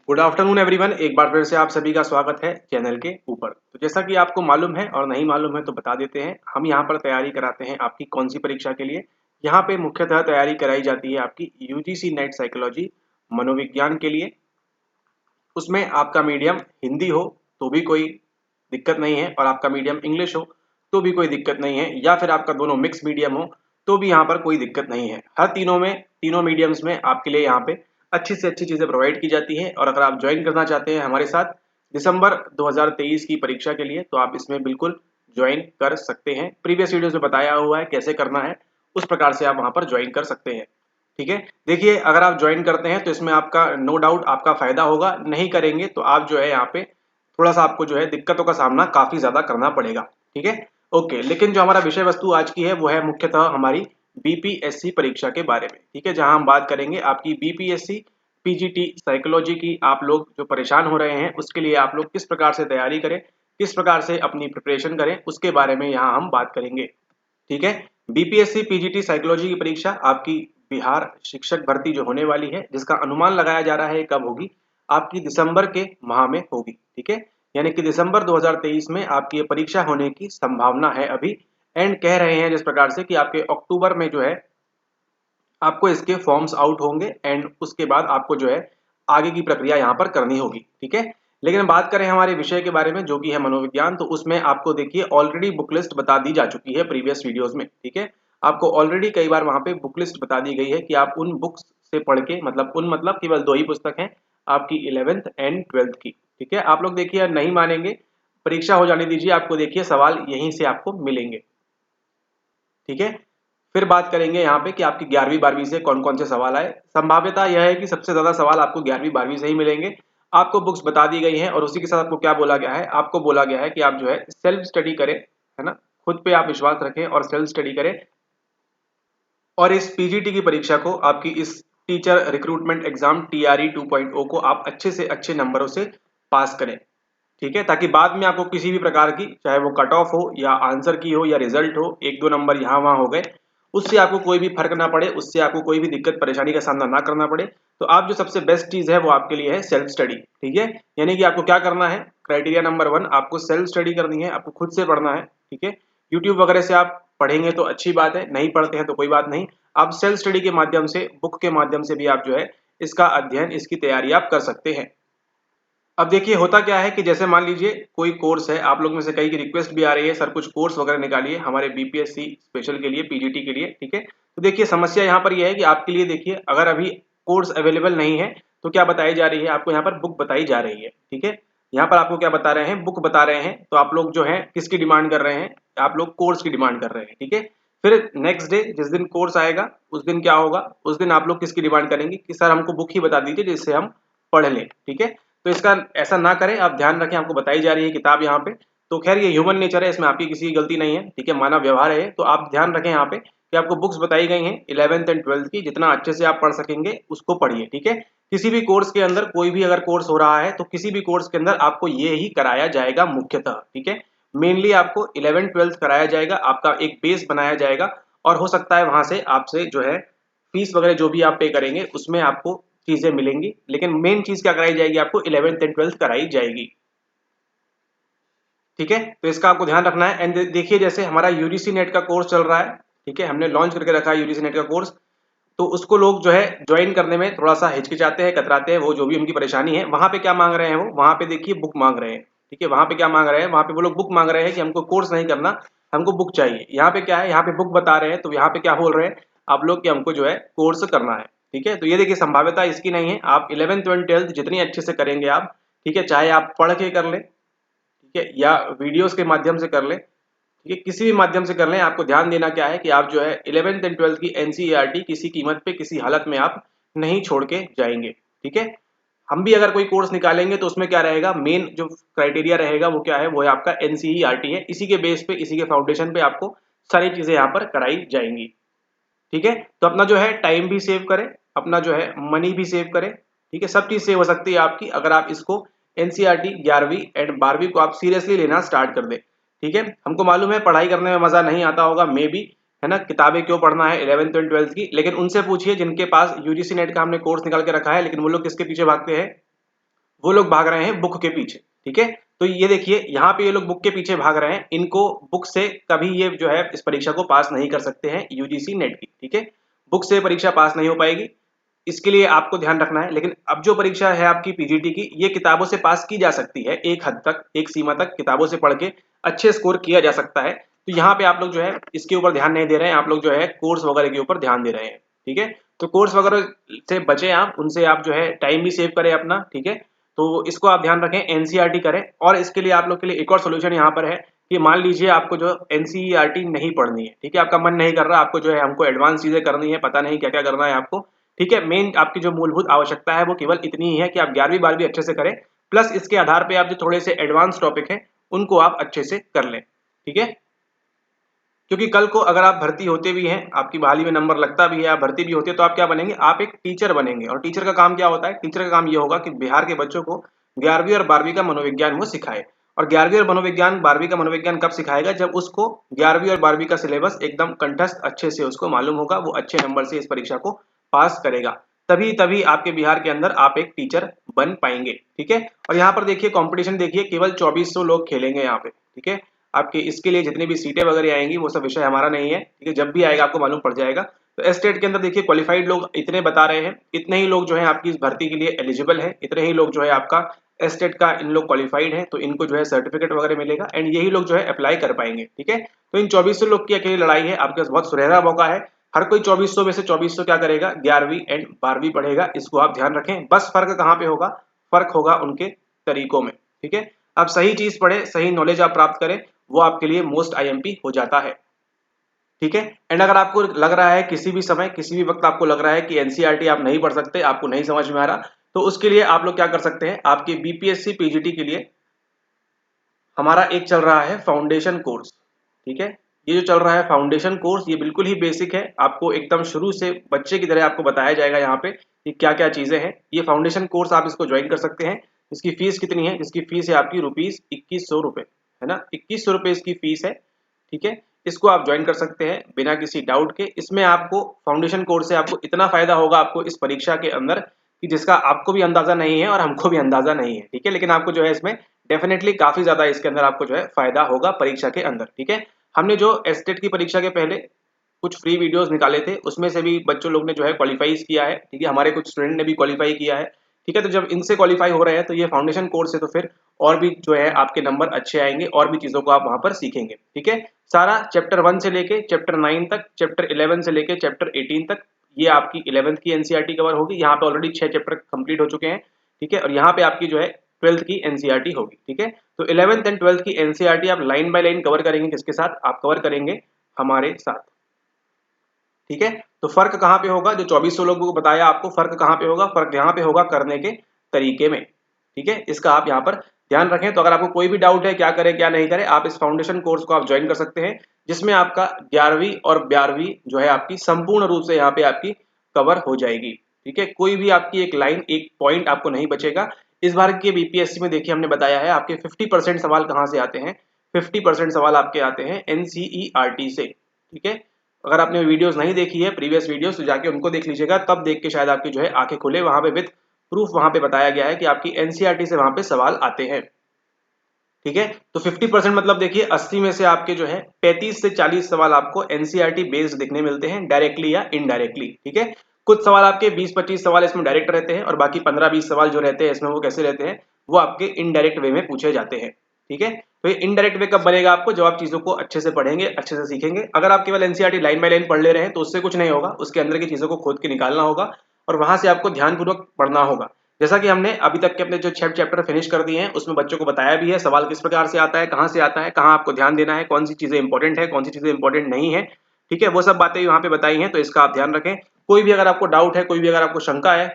Good afternoon everyone. एक बार फिर से आप सभी का स्वागत है चैनल के ऊपर। तो जैसा कि आपको मालूम है और नहीं मालूम है तो बता देते हैं, हम यहाँ पर तैयारी कराते हैं आपकी कौन सी परीक्षा के लिए। यहाँ पे मुख्यतः तैयारी कराई जाती है आपकी यूजीसी नेट साइकोलॉजी मनोविज्ञान के लिए। उसमें आपका मीडियम हिंदी हो तो भी कोई दिक्कत नहीं है, और आपका मीडियम इंग्लिश हो तो भी कोई दिक्कत नहीं है, या फिर आपका दोनों मिक्स मीडियम हो तो भी यहाँ पर कोई दिक्कत नहीं है। हर तीनों मीडियम्स में आपके लिए यहाँ पे अच्छी से अच्छी चीज़ें प्रोवाइड की जाती हैं। और अगर आप ज्वाइन करना चाहते हैं हमारे साथ दिसंबर 2023 की परीक्षा के लिए, तो आप इसमें बिल्कुल ज्वाइन कर सकते हैं। प्रीवियस वीडियोस में बताया हुआ है कैसे करना है, उस प्रकार से आप वहाँ पर ज्वाइन कर सकते हैं। ठीक है, देखिए अगर आप ज्वाइन करते हैं तो इसमें आपका नो डाउट आपका फायदा होगा, नहीं करेंगे तो आप जो है यहाँ पे थोड़ा सा आपको जो है दिक्कतों का सामना काफी ज्यादा करना पड़ेगा। ठीक है, ओके। लेकिन जो हमारा विषय वस्तु आज की है वो है मुख्यतः हमारी बीपीएससी परीक्षा के बारे में। ठीक है, जहां हम बात करेंगे आपकी बीपीएससी पीजीटी साइकोलॉजी की। आप लोग जो परेशान हो रहे हैं उसके लिए आप लोग किस प्रकार से तैयारी करें, किस प्रकार से अपनी प्रिपरेशन करें, उसके बारे में यहाँ हम बात करेंगे। ठीक है, बीपीएससी पीजीटी साइकोलॉजी की परीक्षा आपकी बिहार शिक्षक भर्ती जो होने वाली है, जिसका अनुमान लगाया जा रहा है कब होगी, आपकी दिसंबर के माह में होगी। ठीक है, यानी कि दिसंबर 2023 में आपकी ये परीक्षा होने की संभावना है अभी। एंड कह रहे हैं जिस प्रकार से कि आपके अक्टूबर में जो है आपको इसके फॉर्म्स आउट होंगे, एंड उसके बाद आपको जो है आगे की प्रक्रिया यहाँ पर करनी होगी। ठीक है, लेकिन बात करें हमारे विषय के बारे में जो कि है मनोविज्ञान, तो उसमें आपको देखिए ऑलरेडी बुक लिस्ट बता दी जा चुकी है प्रीवियस वीडियोस में। ठीक है, आपको ऑलरेडी कई बार वहां पे बुक लिस्ट बता दी गई है कि आप उन बुक्स से पढ़ के, मतलब केवल दो ही पुस्तक हैं आपकी 11th एंड 12th की। ठीक है, आप लोग देखिए नहीं मानेंगे, परीक्षा हो जाने दीजिए, आपको देखिए सवाल यहीं से आपको मिलेंगे। ठीक है, फिर बात करेंगे यहाँ पे कि आपकी 11वीं 12वीं से कौन कौन से सवाल आए। संभाव्यता यह है कि सबसे ज्यादा सवाल आपको 11वीं 12वीं से ही मिलेंगे। आपको बुक्स बता दी गई हैं, और उसी के साथ आपको क्या बोला गया है, आपको बोला गया है कि आप जो है सेल्फ स्टडी करें, है ना, खुद पे आप विश्वास रखें और सेल्फ स्टडी करें। और इस पीजीटी की परीक्षा को, आपकी इस टीचर रिक्रूटमेंट एग्जाम टीआरई 2.0 को आप अच्छे से अच्छे नंबरों से पास करें। ठीक है, ताकि बाद में आपको किसी भी प्रकार की, चाहे वो कट ऑफ हो या आंसर की हो या रिजल्ट हो, एक दो नंबर यहाँ वहां हो गए, उससे आपको कोई भी फर्क ना पड़े, उससे आपको कोई भी दिक्कत परेशानी का सामना ना करना पड़े। तो आप जो सबसे बेस्ट चीज है वो आपके लिए है सेल्फ स्टडी। ठीक है, यानी कि आपको क्या करना है, क्राइटेरिया नंबर 1, आपको सेल्फ स्टडी करनी है, आपको खुद से पढ़ना है। ठीक है, यूट्यूब वगैरह से आप पढ़ेंगे तो अच्छी बात है, नहीं पढ़ते हैं तो कोई बात नहीं, आप सेल्फ स्टडी के माध्यम से, बुक के माध्यम से भी आप जो है इसका अध्ययन, इसकी तैयारी आप कर सकते हैं। अब देखिए होता क्या है कि जैसे मान लीजिए कोई कोर्स है, आप लोग में से कई की रिक्वेस्ट भी आ रही है, सर कुछ कोर्स वगैरह निकालिए हमारे बीपीएससी स्पेशल के लिए, पीजीटी के लिए। ठीक है, तो देखिए समस्या यहाँ पर यह है कि आपके लिए देखिए अगर अभी कोर्स अवेलेबल नहीं है तो क्या बताई जा रही है आपको, यहाँ पर बुक बताई जा रही है। ठीक है, यहाँ पर आपको क्या बता रहे हैं, बुक बता रहे हैं। तो आप लोग जो है किसकी डिमांड कर रहे हैं, आप लोग कोर्स की डिमांड कर रहे हैं। ठीक है, फिर नेक्स्ट डे जिस दिन कोर्स आएगा उस दिन क्या होगा, उस दिन आप लोग किसकी डिमांड करेंगे कि सर हमको बुक ही बता दीजिए जिससे हम पढ़ लें। ठीक है, तो इसका ऐसा ना करें, आप ध्यान रखें, आपको बताई जा रही है किताब यहाँ पे। तो खैर ये ह्यूमन नेचर है, इसमें आपकी किसी की गलती नहीं है। ठीक है, मानव व्यवहार है। तो आप ध्यान रखें यहाँ पे कि आपको बुक्स बताई गई हैं 11th एंड 12th की, जितना अच्छे से आप पढ़ सकेंगे उसको पढ़िए। ठीक है, किसी भी कोर्स के अंदर, कोई भी अगर कोर्स हो रहा है तो किसी भी कोर्स के अंदर आपको ये ही कराया जाएगा मुख्यतः। ठीक है, मेनली आपको 11th 12th कराया जाएगा, आपका एक बेस बनाया जाएगा, और हो सकता है वहां से आपसे जो है फीस वगैरह जो भी आप पे करेंगे उसमें आपको चीजें मिलेंगी, लेकिन मेन चीज क्या कराई जाएगी, आपको 11th एंड 12th कराई जाएगी। ठीक है, तो इसका आपको ध्यान रखना है। एंड देखिए जैसे हमारा यूजीसी नेट का कोर्स चल रहा है, ठीक है, हमने लॉन्च करके रखा है यूजीसी नेट का कोर्स, तो उसको लोग जो है ज्वाइन करने में थोड़ा सा हिचकिचाते हैं, कतराते हैं, वो जो भी उनकी परेशानी है। वहां पे क्या मांग रहे हैं, वो वहां पे देखिए बुक मांग रहे हैं। ठीक है, वहां पे क्या मांग रहे हैं, वहां पे वो लोग बुक मांग रहे हैं कि हमको कोर्स नहीं करना, हमको बुक चाहिए। यहाँ पे क्या है, यहाँ पे बुक बता रहे हैं, तो यहाँ पे क्या बोल रहे हैं आप लोग कि हमको जो है कोर्स करना है। ठीक है, तो ये देखिए संभाव्यता इसकी नहीं है, आप 11th एंड 12th जितनी अच्छे से करेंगे आप, ठीक है, चाहे आप पढ़ के कर ले, ठीक है, या वीडियोस के माध्यम से कर ले, ठीक है, किसी भी माध्यम से कर लें, आपको ध्यान देना क्या है कि आप जो है 11th एंड 12th की एनसीईआरटी किसी कीमत पे, किसी हालत में आप नहीं छोड़ के जाएंगे। ठीक है, हम भी अगर कोई कोर्स निकालेंगे तो उसमें क्या रहेगा, मेन जो क्राइटेरिया रहेगा वो क्या है, वो है आपका एनसीईआरटी है। इसी के बेस पे, इसी के फाउंडेशन पे आपको सारी चीजें यहाँ पर कराई जाएंगी। ठीक है, तो अपना जो है टाइम भी सेव करें, अपना जो है मनी भी सेव करें। ठीक है, सब चीज सेव हो सकती है आपकी अगर आप इसको एनसीईआरटी 11वीं एंड 12वीं को आप सीरियसली लेना स्टार्ट कर दे। ठीक है, हमको मालूम है पढ़ाई करने में मजा नहीं आता होगा, मे बी, है ना, किताबें क्यों पढ़ना है 11th एंड 12th की, लेकिन उनसे पूछिए जिनके पास यूजीसी नेट का हमने कोर्स निकाल के रखा है, लेकिन वो लोग किसके पीछे भागते हैं, वो लोग भाग रहे हैं बुक के पीछे। ठीक है, तो ये देखिए यहाँ पे ये लोग बुक के पीछे भाग रहे हैं, इनको बुक से कभी ये जो है इस परीक्षा को पास नहीं कर सकते हैं यूजीसी नेट की। ठीक है, बुक से परीक्षा पास नहीं हो पाएगी, इसके लिए आपको ध्यान रखना है। लेकिन अब जो परीक्षा है आपकी पीजीटी की, ये किताबों से पास की जा सकती है, एक हद तक, एक सीमा तक किताबों से पढ़ के अच्छे स्कोर किया जा सकता है। तो यहाँ पे आप लोग जो है इसके ऊपर ध्यान नहीं दे रहे हैं, आप लोग जो है कोर्स वगैरह के ऊपर ध्यान दे रहे हैं। ठीक है, तो कोर्स वगैरह से बचे आप, उनसे आप जो है टाइम भी सेव करें अपना। ठीक है, तो इसको आप ध्यान रखें, एनसीईआरटी करें। और इसके लिए आप लोग के लिए एक और सोल्यूशन यहाँ पर है कि मान लीजिए आपको जो एनसीईआरटी नहीं पढ़नी है, ठीक है, आपका मन नहीं कर रहा, आपको जो है हमको एडवांस चीजें करनी है, पता नहीं क्या क्या करना है आपको। ठीक है, मेन आपकी जो मूलभूत आवश्यकता है वो केवल इतनी ही है कि आप 11वीं 12वीं अच्छे से करें, प्लस इसके आधार पे आप जो थोड़े से एडवांस टॉपिक हैं उनको आप अच्छे से कर लें। ठीक है, क्योंकि कल को अगर आप भर्ती होते भी हैं, आपकी बहाली में नंबर लगता भी है, आप भर्ती भी होते हैं, तो आप क्या बनेंगे, आप एक टीचर बनेंगे। और टीचर का काम क्या होता है, टीचर का काम ये होगा कि बिहार के बच्चों को 11वीं और 12वीं का मनोविज्ञान वो सिखाए। और 11वीं और मनोविज्ञान 12वीं का मनोविज्ञान कब सिखाएगा, जब उसको 11वीं और 12वीं का सिलेबस एकदम कंठस्थ अच्छे से उसको मालूम होगा, वो अच्छे नंबर से इस परीक्षा को पास करेगा, तभी तभी आपके बिहार के अंदर आप एक टीचर बन पाएंगे। ठीक है, और यहाँ पर देखिए कंपटीशन देखिए, केवल 2400 लोग खेलेंगे यहाँ पे। ठीक है, आपके इसके लिए जितनी भी सीटें वगैरह आएंगी वो सब विषय हमारा नहीं है। ठीक है, जब भी आएगा आपको मालूम पड़ जाएगा। तो एस्टेट के अंदर देखिए क्वालिफाइड लोग इतने बता रहे हैं, इतने ही लोग जो है आपकी इस भर्ती के लिए एलिजिबल है, इतने ही लोग जो है आपका एस्टेट का इन लोग क्वालिफाइड है, तो इनको जो है सर्टिफिकेट वगैरह मिलेगा एंड यही लोग जो है अप्लाई कर पाएंगे। ठीक है, तो इन 2400 लोग की अकेली लड़ाई है, आपके पास बहुत सुनहरा मौका है। हर कोई 2400 में से 2400 क्या करेगा, 11वीं एंड 12वीं पढ़ेगा, इसको आप ध्यान रखें। बस फर्क कहाँ पे होगा, फर्क होगा उनके तरीकों में। ठीक है, आप सही चीज पढ़े, सही नॉलेज आप प्राप्त करें, वो आपके लिए मोस्ट आईएमपी हो जाता है। ठीक है, एंड अगर आपको लग रहा है किसी भी समय किसी भी वक्त आपको लग रहा है कि एनसीईआरटी आप नहीं पढ़ सकते, आपको नहीं समझ में आ रहा, तो उसके लिए आप लोग क्या कर सकते हैं, आपके बीपीएससी पीजीटी के लिए हमारा एक चल रहा है फाउंडेशन कोर्स। ठीक है, ये जो चल रहा है फाउंडेशन कोर्स, ये बिल्कुल ही बेसिक है, आपको एकदम शुरू से बच्चे की तरह आपको बताया जाएगा यहाँ पे कि क्या क्या चीजें हैं। ये फाउंडेशन कोर्स आप इसको ज्वाइन कर सकते हैं। इसकी फीस कितनी है, इसकी फीस है आपकी ₹2100, है ना, 2100 रुपये इसकी फीस है। ठीक है, इसको आप ज्वाइन कर सकते हैं बिना किसी डाउट के। इसमें आपको फाउंडेशन कोर्स से आपको इतना फायदा होगा आपको इस परीक्षा के अंदर कि जिसका आपको भी अंदाजा नहीं है और हमको भी अंदाजा नहीं है। ठीक है, लेकिन आपको जो है इसमें डेफिनेटली काफी ज्यादा इसके अंदर आपको जो है फायदा होगा परीक्षा के अंदर। ठीक है, हमने जो एस्टेट की परीक्षा के पहले कुछ फ्री वीडियोस निकाले थे, उसमें से भी बच्चों लोग ने जो है क्वालिफाई किया है। ठीक है, हमारे कुछ स्टूडेंट ने भी क्वालिफाई किया है। ठीक है, तो जब इनसे क्वालिफाई हो रहे हैं तो ये फाउंडेशन कोर्स है, तो फिर और भी जो है आपके नंबर अच्छे आएंगे और भी चीजों को आप वहां पर सीखेंगे। ठीक है, सारा चैप्टर 1 से लेके चैप्टर 9 तक, चैप्टर 11 से लेके चैप्टर 18 तक, ये आपकी 11th की एनसीईआरटी कवर होगी। यहाँ पे ऑलरेडी 6 चैप्टर कंप्लीट हो चुके हैं। ठीक है, और यहाँ पे आपकी जो है 12th की एनसीईआरटी होगी। ठीक है, तो 11th एंड 12th की एनसीईआरटी आप लाइन बाय लाइन कवर करेंगे, किसके साथ आप कवर करेंगे, हमारे साथ। ठीक है, तो फर्क कहाँ पे होगा, जो 2400 लोगों को बताया आपको, फर्क कहाँ पे होगा, फर्क यहाँ पे होगा करने के तरीके में। ठीक है, इसका आप यहाँ पर ध्यान रखें। तो अगर आपको कोई भी डाउट है क्या करें क्या नहीं करें, आप इस फाउंडेशन कोर्स को आप ज्वाइन कर सकते हैं, जिसमें आपका 11वीं और 12वीं जो है आपकी संपूर्ण रूप से यहाँ पे आपकी कवर हो जाएगी। ठीक है, कोई भी आपकी एक लाइन एक पॉइंट आपको नहीं बचेगा। इस बार के बीपीएससी में देखिए हमने बताया है आपके 50% सवाल कहाँ से आते हैं, 50% सवाल आपके आते हैं एनसीईआरटी से। ठीक है, अगर आपने वीडियोस नहीं देखी है प्रीवियस वीडियोस, तो जाके उनको देख लीजिएगा, तब देख के शायद आपकी जो है आंखें खुले। वहां पे विद प्रूफ वहां पे बताया गया है कि आपकी एनसीईआरटी से वहां पे सवाल आते हैं। ठीक है, तो 50% मतलब देखिए 80 में से आपके जो है 35 से 40 सवाल आपको एनसीईआरटी बेस्ड देखने मिलते हैं, डायरेक्टली या इनडायरेक्टली। ठीक है, कुछ सवाल आपके 20-25 सवाल इसमें डायरेक्ट रहते हैं, और बाकी 15-20 सवाल जो रहते हैं इसमें वो कैसे रहते हैं, वो आपके इनडायरेक्ट वे में पूछे जाते हैं। ठीक है, तो ये इनडायरेक्ट वे कब बनेगा आपको, जब आप चीजों को अच्छे से पढ़ेंगे, अच्छे से सीखेंगे। अगर आप केवल एनसीईआरटी लाइन बाय लाइन पढ़ ले रहे हैं तो उससे कुछ नहीं होगा, उसके अंदर की चीजों को खोद के निकालना होगा और वहां से आपको ध्यानपूर्वक पढ़ना होगा। जैसा कि हमने अभी तक के अपने जो 6 चैप्टर फिनिश कर दिए हैं, उसमें बच्चों को बताया भी है सवाल किस प्रकार से आता है, कहाँ से आता है, कहाँ आपको ध्यान देना है, कौन सी चीजें इंपॉर्टेंट है, कौन सी चीजें इंपॉर्टेंट नहीं है। ठीक है, वो सब बातें वहां पे बताई हैं, तो इसका आप ध्यान रखें। कोई भी अगर आपको डाउट है, कोई भी अगर आपको शंका है,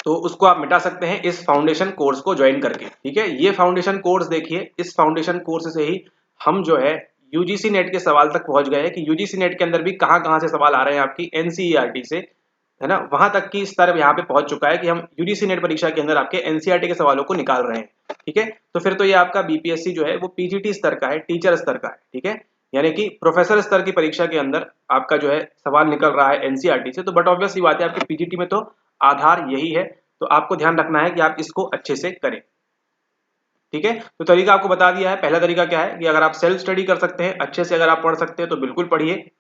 तो उसको आप मिटा सकते हैं इस फाउंडेशन कोर्स को ज्वाइन करके। ठीक है, ये फाउंडेशन कोर्स देखिए, इस फाउंडेशन कोर्स से ही हम जो है यूजीसी नेट के सवाल तक पहुंच गए हैं कि यूजीसी नेट के अंदर भी कहां कहां से सवाल आ रहे हैं आपकी एनसीईआरटी से, है ना, वहां तक की स्तर यहाँ पे पहुंच चुका है कि हम यूजीसी नेट परीक्षा के अंदर आपके एनसीईआरटी के सवालों को निकाल रहे हैं। ठीक है, तो फिर तो ये आपका बीपीएससी जो है वो पीजीटी स्तर का है, टीचर स्तर का है। ठीक है, यानी कि प्रोफेसर स्तर की परीक्षा के अंदर आपका जो है सवाल निकल रहा है एनसीईआरटी से। तो बट ऑब्वियस बात है आपके पीजीटी में तो आधार यही है, तो आपको ध्यान रखना है कि आप इसको अच्छे से करें। ठीक है, तो तरीका आपको बता दिया है। पहला तरीका क्या है कि अगर आप सेल्फ स्टडी कर सकते हैं, अच्छे से अगर आप पढ़ सकते हैं तो बिल्कुल पढ़िए।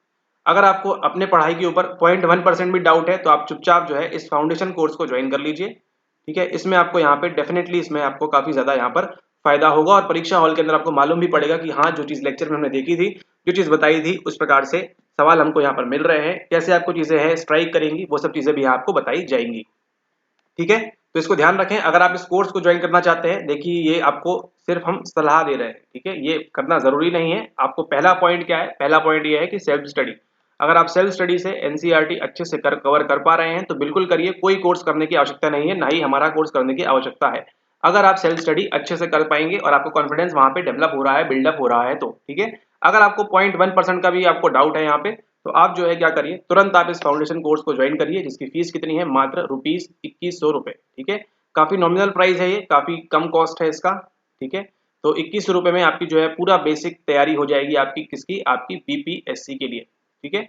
अगर आपको अपने पढ़ाई के ऊपर 0.1% भी डाउट है तो आप चुपचाप जो है इस फाउंडेशन कोर्स को ज्वाइन कर लीजिए। ठीक है, इसमें आपको यहाँ पे डेफिनेटली इसमें आपको काफी ज्यादा यहाँ पर फायदा होगा और परीक्षा हॉल के अंदर आपको मालूम भी पड़ेगा कि हाँ, जो चीज लेक्चर में हमने देखी थी, जो चीज बताई थी, उस प्रकार से सवाल हमको यहाँ पर मिल रहे हैं। कैसे आपको चीजें हैं स्ट्राइक करेंगी, वो सब चीजें भी यहाँ आपको बताई जाएंगी। ठीक है, तो इसको ध्यान रखें। अगर आप इस कोर्स को ज्वाइन करना चाहते हैं, देखिए ये आपको सिर्फ हम सलाह दे रहे हैं। ठीक है, ये करना जरूरी नहीं है। आपको पहला पॉइंट क्या है, पहला पॉइंट ये है कि सेल्फ स्टडी। अगर आप सेल्फ स्टडी से एनसीईआरटी अच्छे से कवर कर पा रहे हैं तो बिल्कुल करिए, कोई कोर्स करने की आवश्यकता नहीं है, ना ही हमारा कोर्स करने की आवश्यकता है। अगर आप सेल्फ स्टडी अच्छे से कर पाएंगे और आपको कॉन्फिडेंस वहां पे डेवलप हो रहा है, बिल्डअप हो रहा है तो ठीक है। अगर आपको 0.1% का भी आपको डाउट है यहाँ पे, तो आप जो है क्या करिए, तुरंत आप इस फाउंडेशन कोर्स को ज्वाइन करिए, जिसकी फीस कितनी है, मात्र ₹2100। ठीक है, काफी नॉमिनल प्राइस है, ये काफी कम कॉस्ट है इसका। ठीक है, तो 2100 में आपकी जो है पूरा बेसिक तैयारी हो जाएगी आपकी, किसकी, आपकी बीपीएससी के लिए। ठीक है,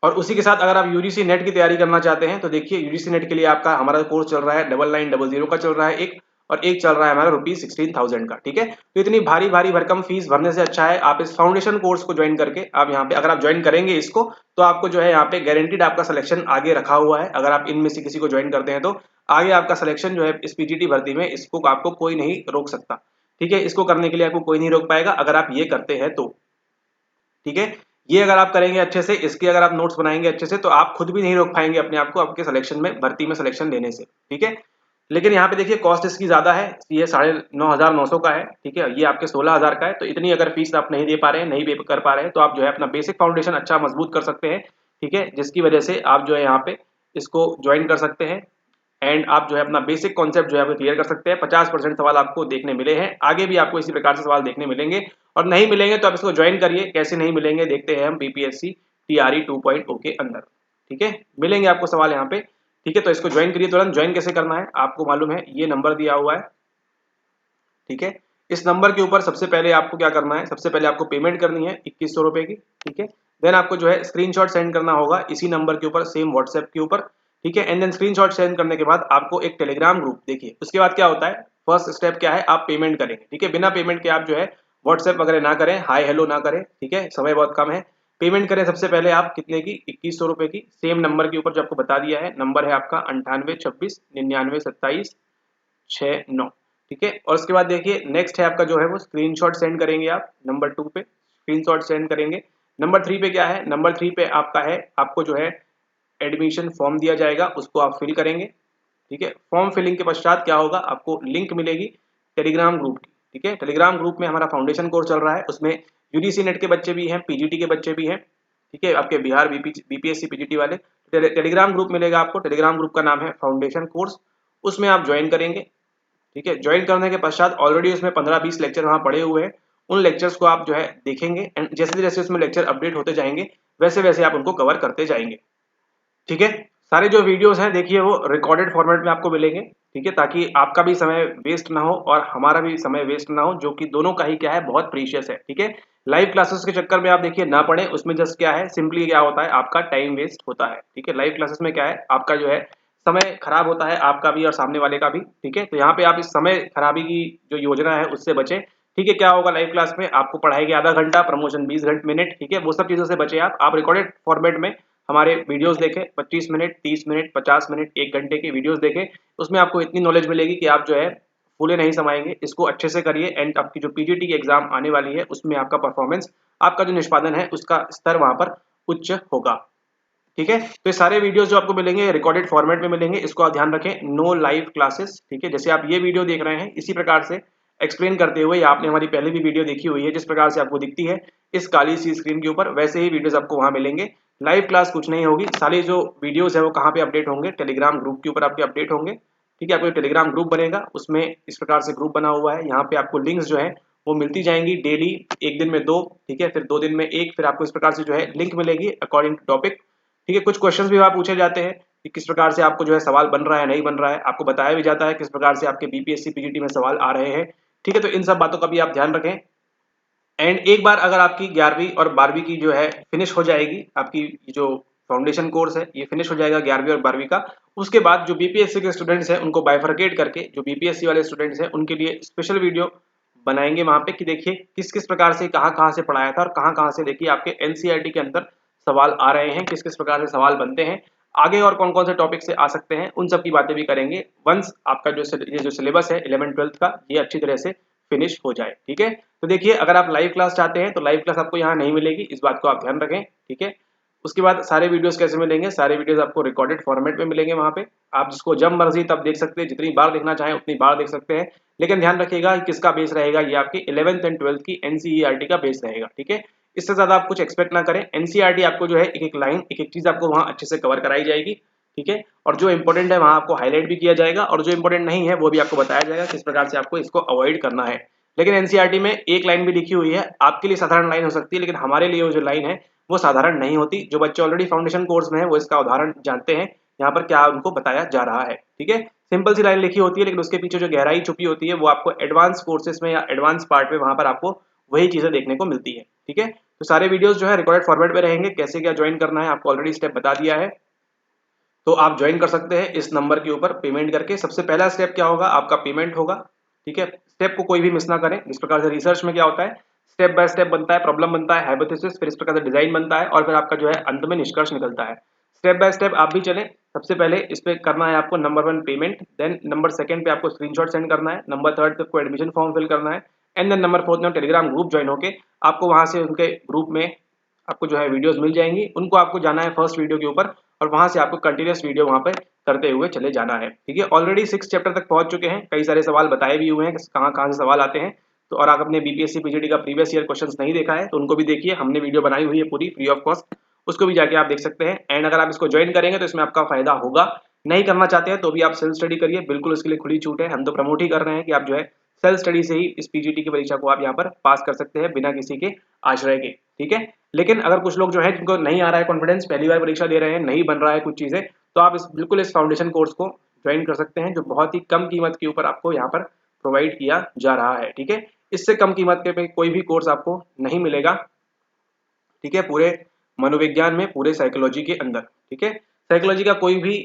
और उसी के साथ अगर आप यूजीसी नेट की तैयारी करना चाहते हैं तो देखिए यूजीसी नेट के लिए आपका हमारा कोर्स चल रहा है 9900 का चल रहा है एक, और एक चल रहा है हमारा ₹16,000 का। ठीक है, तो इतनी भारी भारी भरकम फीस भरने से अच्छा है आप इस फाउंडेशन कोर्स को ज्वाइन करके, आप यहाँ पे अगर आप ज्वाइन करेंगे इसको, तो आपको जो है यहाँ पे गारंटीड आपका सिलेक्शन आगे रखा हुआ है। अगर आप इनमें से किसी को ज्वाइन करते हैं तो आगे आपका सिलेक्शन जो है इस पीजीटी भर्ती में, इसको आपको कोई नहीं रोक सकता। ठीक है, इसको करने के लिए आपको कोई नहीं रोक पाएगा अगर आप ये करते हैं तो। ठीक है, ये अगर आप करेंगे अच्छे से, इसके अगर आप नोट्स बनाएंगे अच्छे से, तो आप खुद भी नहीं रोक पाएंगे अपने आप को आपके सिलेक्शन में, भर्ती में सिलेक्शन लेने से। ठीक है, लेकिन यहाँ पे देखिए कॉस्ट इसकी ज्यादा है, ये 9,900 का है। ठीक है, ये आपके 16,000 का है। तो इतनी अगर फीस आप नहीं दे पा रहे हैं, नहीं पे कर पा रहे हैं, तो आप जो है अपना बेसिक फाउंडेशन अच्छा मजबूत कर सकते हैं। ठीक है, जिसकी वजह से आप जो है यहाँ पे इसको ज्वाइन कर सकते हैं एंड आप जो है अपना बेसिक कॉन्सेप्ट जो है क्लियर कर सकते हैं। 50% सवाल आपको देखने मिले हैं, आगे भी आपको इसी प्रकार से सवाल देखने मिलेंगे, और नहीं मिलेंगे तो आप इसको ज्वाइन करिए। कैसे नहीं मिलेंगे देखते हैं हम बीपीएससी टीआरई 2.0 के अंदर। ठीक है, मिलेंगे आपको सवाल यहाँ पे। ठीक है, तो इसको ज्वाइन करिए तुरंत। ज्वाइन कैसे करना है आपको मालूम है, ये नंबर दिया हुआ है। ठीक है, इस नंबर के ऊपर सबसे पहले आपको क्या करना है, सबसे पहले आपको पेमेंट करनी है 2100 रुपए की। ठीक है, देन आपको जो है स्क्रीनशॉट सेंड करना होगा इसी नंबर के ऊपर, सेम व्हाट्सएप के ऊपर। ठीक है, एंड देन स्क्रीनशॉट सेंड करने के बाद आपको एक टेलीग्राम ग्रुप, देखिए उसके बाद क्या होता है, फर्स्ट स्टेप क्या है, आप पेमेंट करेंगे। ठीक है, बिना पेमेंट के आप जो है व्हाट्सएप वगैरह ना करें, हाई हेलो ना करें। ठीक है, समय बहुत कम है। पेमेंट करें सबसे पहले आप कितने की, 2100 रुपए की, सेम नंबर के ऊपर जो आपको बता दिया है। नंबर है आपका 9826992769। ठीक है, और उसके बाद देखिए नेक्स्ट है आपका जो है वो स्क्रीनशॉट सेंड करेंगे आप नंबर 2 पे, स्क्रीनशॉट सेंड करेंगे। नंबर 3 पे क्या है, नंबर 3 पे आपका है, आपको जो है एडमिशन फॉर्म दिया जाएगा, उसको आप फिल करेंगे। ठीक है, फॉर्म फिलिंग के पश्चात क्या होगा, आपको लिंक मिलेगी टेलीग्राम ग्रुप की। ठीक है, टेलीग्राम ग्रुप में हमारा फाउंडेशन कोर्स चल रहा है, उसमें यूजीसी नेट के बच्चे भी हैं, पीजीटी के बच्चे भी हैं। ठीक है, आपके बिहार बीपीएससी पीजीटी वाले, टेलीग्राम ग्रुप मिलेगा आपको। टेलीग्राम ग्रुप का नाम है फाउंडेशन कोर्स, उसमें आप ज्वाइन करेंगे। ठीक है, ज्वाइन करने के पश्चात ऑलरेडी उसमें 15-20 लेक्चर वहाँ पड़े हुए हैं, उन लेक्चर्स को आप जो है देखेंगे एंड जैसे जैसे उसमें लेक्चर अपडेट होते जाएंगे वैसे वैसे आप उनको कवर करते जाएंगे। ठीक है, सारे जो वीडियोस हैं देखिए वो रिकॉर्डेड फॉर्मेट में आपको मिलेंगे। ठीक है, ताकि आपका भी समय वेस्ट ना हो और हमारा भी समय वेस्ट ना हो, जो कि दोनों का ही क्या है, बहुत प्रीशियस है। ठीक है, लाइव क्लासेस के चक्कर में आप देखिए ना पढ़े, उसमें जस्ट क्या है, सिंपली क्या होता है, आपका टाइम वेस्ट होता है। ठीक है, लाइव क्लासेस में क्या है, आपका जो है समय खराब होता है, आपका भी और सामने वाले का भी। ठीक है, तो यहाँ पे आप इस समय खराबी की जो योजना है उससे बचे। ठीक है, क्या होगा लाइव क्लास में, आपको पढ़ाएंगे आधा घंटा, प्रमोशन 20 घंटे मिनट। ठीक है, वो सब चीजों से बचे आप रिकॉर्डेड फॉर्मेट में हमारे वीडियोस देखें, 25 मिनट, 30 मिनट, 50 मिनट, 1 घंटे की वीडियोस देखें। उसमें आपको इतनी नॉलेज मिलेगी कि आप जो है फूले नहीं समाएंगे। इसको अच्छे से करिए एंड आपकी जो पीजीटी की एग्जाम आने वाली है उसमें आपका परफॉर्मेंस, आपका जो निष्पादन है उसका स्तर वहां पर उच्च होगा। ठीक है, तो ये सारे वीडियोस जो आपको मिलेंगे रिकॉर्डेड फॉर्मेट में मिलेंगे, इसको आप ध्यान रखें, नो लाइव क्लासेस। ठीक है, जैसे आप ये वीडियो देख रहे हैं इसी प्रकार से एक्सप्लेन करते हुए, आपने हमारी पहले भी वीडियो देखी हुई है, जिस प्रकार से आपको दिखती है इस काली सी स्क्रीन के ऊपर, वैसे ही वीडियोस आपको वहां मिलेंगे। लाइव क्लास कुछ नहीं होगी, सारी जो वीडियोस है वो कहाँ पे अपडेट होंगे, टेलीग्राम ग्रुप के ऊपर आपके अपडेट होंगे। ठीक है, आपको टेलीग्राम ग्रुप बनेगा, उसमें इस प्रकार से ग्रुप बना हुआ है, यहाँ पे आपको लिंक्स जो है वो मिलती जाएंगी डेली, एक दिन में 2, ठीक है, फिर 2 दिन में 1, फिर आपको इस प्रकार से जो है लिंक मिलेगी अकॉर्डिंग टू टॉपिक। ठीक है, कुछ क्वेश्चंस भी वहाँ पूछे जाते हैं कि किस प्रकार से आपको जो है सवाल बन रहा है, नहीं बन रहा है, आपको बताया भी जाता है किस प्रकार से आपके बीपीएससी पीजीटी में सवाल आ रहे हैं। ठीक है, तो इन सब बातों का भी आप ध्यान रखें। एंड एक बार अगर आपकी 11वीं और 12वीं की जो है फिनिश हो जाएगी, आपकी जो फाउंडेशन कोर्स है, ये फिनिश हो जाएगा 11वीं और 12वीं का। उसके बाद जो बीपीएससी के स्टूडेंट्स हैं उनको बाइफरकेट करके, जो बीपीएससी वाले स्टूडेंट्स हैं उनके लिए स्पेशल वीडियो बनाएंगे वहां पे कि देखिए किस किस प्रकार से कहाँ से पढ़ाया था और कहाँ से देखिए आपके एनसीईआरटी के अंदर सवाल आ रहे हैं, किस किस प्रकार से सवाल बनते हैं, आगे और कौन कौन से टॉपिक से आ सकते हैं, उन सब की बातें भी करेंगे वंस आपका ये जो सिलेबस है 11th-12th का ये अच्छी तरह से फिनिश हो जाए। ठीक है, तो देखिए अगर आप लाइव क्लास चाहते हैं तो लाइव क्लास आपको यहाँ नहीं मिलेगी, इस बात को आप ध्यान रखें। ठीक है, उसके बाद सारे वीडियोस कैसे मिलेंगे, सारे वीडियोस आपको रिकॉर्डेड फॉर्मेट में मिलेंगे वहां पे, आप जिसको जब मर्जी तब देख सकते हैं, जितनी बार देखना चाहें उतनी बार देख सकते हैं। लेकिन ध्यान रखिएगा किसका बेस रहेगा, ये आपकी 11th एंड 12th की एनसीईआरटी का बेस रहेगा। ठीक है, इससे ज्यादा आप कुछ एक्सपेक्ट ना करें। एनसीईआरटी आपको जो है एक एक लाइन एक एक चीज आपको वहां अच्छे से कवर कराई जाएगी। ठीक है, और जो इंपॉर्टेंट है वहां आपको हाईलाइट भी किया जाएगा और जो इंपॉर्टेंट नहीं है वो भी आपको बताया जाएगा किस प्रकार से आपको इसको अवॉइड करना है। लेकिन एनसीईआरटी में एक लाइन भी लिखी हुई है, आपके लिए साधारण लाइन हो सकती है लेकिन हमारे लिए वो जो लाइन है वो साधारण नहीं होती। जो बच्चे ऑलरेडी फाउंडेशन कोर्स में है वो इसका उदाहरण जानते हैं यहाँ पर क्या उनको बताया जा रहा है। ठीक है, सिंपल सी लाइन लिखी होती है लेकिन उसके पीछे जो गहराई छुपी होती है वो आपको एडवांस कोर्सेज में या एडवांस पार्ट में वहां पर आपको वही चीजें देखने को मिलती है। ठीक है, तो सारे वीडियोस जो है रिकॉर्डेड फॉर्मेट में रहेंगे। कैसे क्या ज्वाइन करना है आपको ऑलरेडी स्टेप बता दिया है, तो आप ज्वाइन कर सकते हैं इस नंबर के ऊपर पेमेंट करके। सबसे पहला स्टेप क्या होगा, आपका पेमेंट होगा। ठीक है, स्टेप को कोई भी मिस ना करें। जिस प्रकार से रिसर्च में क्या होता है, स्टेप बाय स्टेप बनता है, प्रॉब्लम बनता है, हाइपोथेसिस, फिर इस प्रकार से डिजाइन बनता है और फिर आपका जो है अंत में निष्कर्ष निकलता है। स्टेप बाय स्टेप आप भी चलें। सबसे पहले इस पे करना है आपको नंबर 1 पेमेंट, देन नंबर 2 पे आपको स्क्रीनशॉट सेंड करना है, नंबर 3 पे आपको एडमिशन फॉर्म फिल करना है, एंड देन नंबर 4 में टेलीग्राम ग्रुप ज्वाइन होके आपको वहां से उनके ग्रुप में आपको जो है वीडियोस मिल जाएंगी। उनको आपको जाना है फर्स्ट वीडियो के ऊपर और वहां से आपको कंटिन्यूअस वीडियो वहां पे करते हुए चले जाना है। ठीक है, ऑलरेडी 6 चैप्टर तक पहुंच चुके हैं, कई सारे सवाल बताए भी हुए हैं कहाँ कहाँ से सवाल आते हैं। तो और आप अपने बीपीएससी पीजीडी का प्रीवियस ईयर क्वेश्चंस नहीं देखा है तो उनको भी देखिए, हमने वीडियो बनाई हुई है पूरी फ्री ऑफ कॉस्ट, उसको भी जाके आप देख सकते हैं। एंड अगर आप इसको ज्वाइन करेंगे तो इसमें आपका फायदा होगा, नहीं करना चाहते हैं तो भी आप सेल्फ स्टडी करिए, बिल्कुल उसके लिए खुली छूट है। हम तो प्रमोट ही कर रहे हैं कि आप जो है सेल्फ स्टडी से ही इस पीजीटी की परीक्षा को आप यहाँ पर पास कर सकते हैं बिना किसी के आश्रय के। ठीक है, लेकिन अगर कुछ लोग जो है जिनको नहीं आ रहा है कॉन्फिडेंस, पहली बार परीक्षा दे रहे हैं, नहीं बन रहा है कुछ चीजें, तो आप बिल्कुल इस फाउंडेशन कोर्स को ज्वाइन कर सकते हैं जो बहुत ही कम कीमत के ऊपर आपको यहाँ पर प्रोवाइड किया जा रहा है। ठीक है, इससे कम कीमत के पे कोई भी कोर्स आपको नहीं मिलेगा। ठीक है, पूरे मनोविज्ञान में, पूरे साइकोलॉजी के अंदर। ठीक है, साइकोलॉजी का कोई भी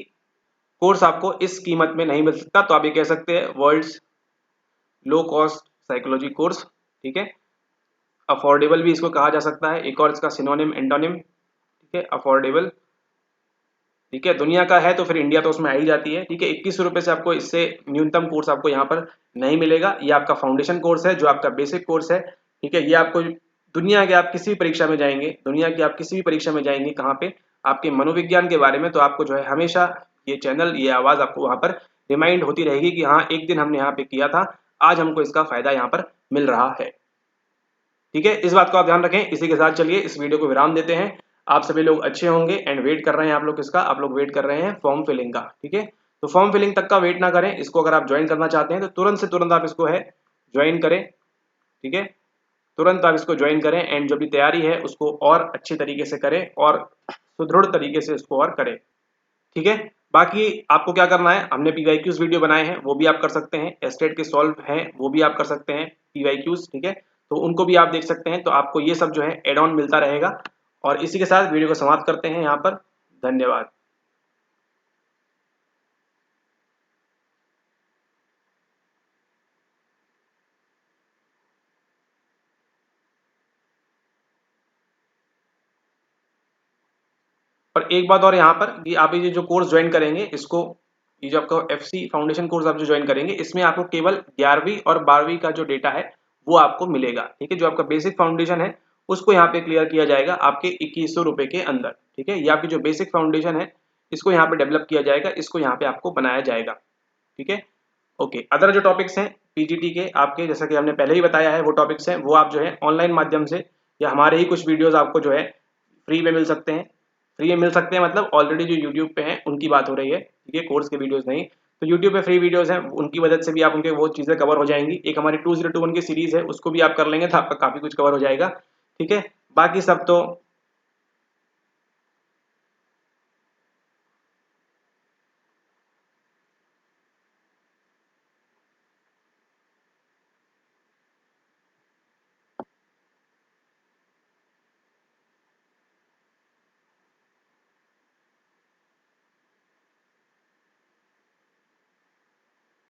कोर्स आपको इस कीमत में नहीं मिल सकता, तो आप ये कह सकते हैं world's low cost psychology course. ठीक है, अफोर्डेबल भी इसको कहा जा सकता है, एक और इसका सिनोनिम एंटोनिम। ठीक है, अफोर्डेबल। ठीक है, दुनिया का है तो फिर इंडिया तो उसमें आ ही जाती है। ठीक है, 21 रुपए से आपको इससे न्यूनतम कोर्स आपको यहाँ पर नहीं मिलेगा। ये आपका फाउंडेशन कोर्स है जो आपका बेसिक कोर्स है। ठीक है, ये आपको दुनिया के आप किसी भी परीक्षा में जाएंगे, दुनिया की आप किसी भी परीक्षा में जाएंगे कहाँ पे, आपके मनोविज्ञान के बारे में, तो आपको जो है हमेशा ये चैनल, ये आवाज आपको वहां पर रिमाइंड होती रहेगी कि हाँ एक दिन हमने यहाँ पे किया था, आज हमको इसका फायदा यहाँ पर मिल रहा है। ठीक है, इस बात को आप ध्यान रखें। इसी के साथ चलिए इस वीडियो को विराम देते हैं। आप सभी लोग अच्छे होंगे एंड वेट कर रहे हैं, आप लोग किसका, आप लोग वेट कर रहे हैं फॉर्म फिलिंग का। ठीक है, तो फॉर्म फिलिंग तक का वेट ना करें, इसको अगर आप ज्वाइन करना चाहते हैं तो तुरंत से तुरंत आप इसको है ज्वाइन करें। ठीक है, तुरंत आप इसको ज्वाइन करें एंड जो भी तैयारी है उसको और अच्छे तरीके से करें और सुदृढ़ तरीके से इसको और करें। ठीक है, बाकी आपको क्या करना है, हमने पीवाईक्यूज वीडियो बनाए हैं वो भी आप कर सकते हैं, एस्टेट के सॉल्व हैं वो भी आप कर सकते हैं पीवाईक्यूज। ठीक है, तो उनको भी आप देख सकते हैं, तो आपको ये सब जो है एड ऑन मिलता रहेगा। और इसी के साथ वीडियो को समाप्त करते हैं यहाँ पर। धन्यवाद। और एक बात और यहाँ पर कि आप ये जो कोर्स ज्वाइन करेंगे इसको, ये जो आपका एफसी फाउंडेशन कोर्स आप जो ज्वाइन करेंगे इसमें आपको केवल 11वीं और 12वीं का जो डेटा है वो आपको मिलेगा। ठीक है, जो आपका बेसिक फाउंडेशन है उसको यहाँ पे क्लियर किया जाएगा आपके 2100 रुपए के अंदर। ठीक है, ये आपकी जो बेसिक फाउंडेशन है इसको यहाँ पे डेवलप किया जाएगा, इसको यहाँ पे आपको बनाया जाएगा। ठीक है, ओके। अदर जो टॉपिक्स हैं पीजीटी के आपके, जैसा कि हमने पहले ही बताया है, वो टॉपिक्स हैं वो आप जो है ऑनलाइन माध्यम से या हमारे ही कुछ वीडियोस आपको जो है फ्री में मिल सकते हैं। फ्री में मिल सकते हैं मतलब ऑलरेडी जो यूट्यूब पे हैं उनकी बात हो रही है। ठीक है, कोर्स के वीडियोस नहीं, तो यूट्यूब पे फ्री वीडियोस हैं, उनकी मदद से भी आप उनके वो चीज़ें कवर हो जाएंगी। एक हमारी 2021 की सीरीज है उसको भी आप कर लेंगे तो आपका काफ़ी कुछ कवर हो जाएगा। ठीक है, बाकी सब तो